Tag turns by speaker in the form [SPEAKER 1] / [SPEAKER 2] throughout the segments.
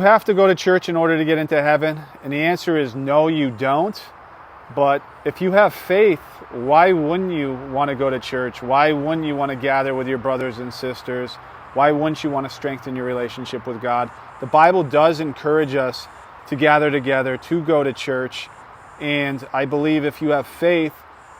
[SPEAKER 1] You have to go to church in order to get into heaven? And the answer is no, you don't. But if you have faith, why wouldn't you want to go to church? Why wouldn't you want to gather with your brothers and sisters? Why wouldn't you want to strengthen your relationship with God? The Bible does encourage us to gather together, to go to church. And I believe if you have faith,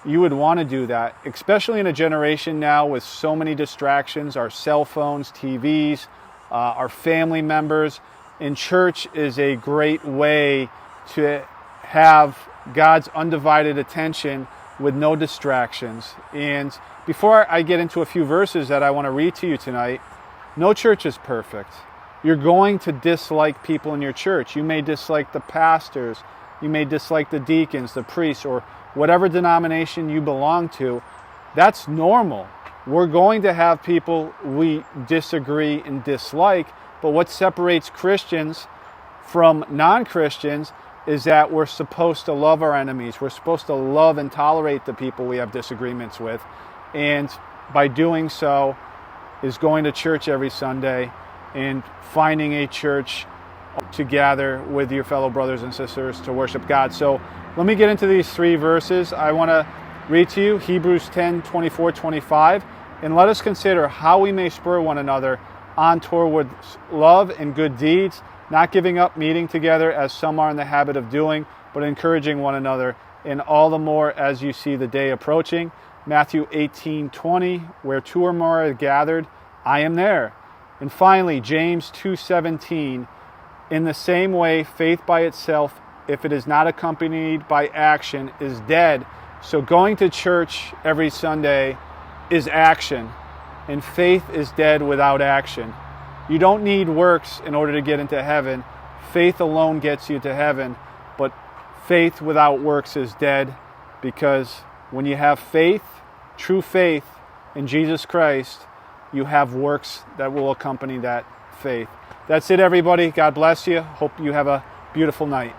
[SPEAKER 1] you would want to do that, especially in a generation now with so many distractions, our cell phones, TVs, our family members. And church is a great way to have God's undivided attention with no distractions. And before I get into a few verses that I want to read to you tonight, no church is perfect. You're going to dislike people in your church. You may dislike the pastors. You may dislike the deacons, the priests, or whatever denomination you belong to. That's normal. We're going to have people we disagree and dislike, but what separates Christians from non-Christians is that we're supposed to love our enemies. We're supposed to love and tolerate the people we have disagreements with. And by doing so is going to church every Sunday and finding a church to gather with your fellow brothers and sisters to worship God. So let me get into these three verses. I want to read to you Hebrews 10:24-25, and let us consider how we may spur one another on toward love and good deeds, not giving up meeting together as some are in the habit of doing, but encouraging one another, and all the more as you see the day approaching. Matthew 18:20, where two or more are gathered, I am there. And finally, James 2:17, in the same way, faith by itself, if it is not accompanied by action, is dead. So going to church every Sunday is action, and faith is dead without action. You don't need works in order to get into heaven. Faith alone gets you to heaven, but faith without works is dead, because when you have faith, true faith in Jesus Christ, you have works that will accompany that faith. That's it, everybody. God bless you. Hope you have a beautiful night.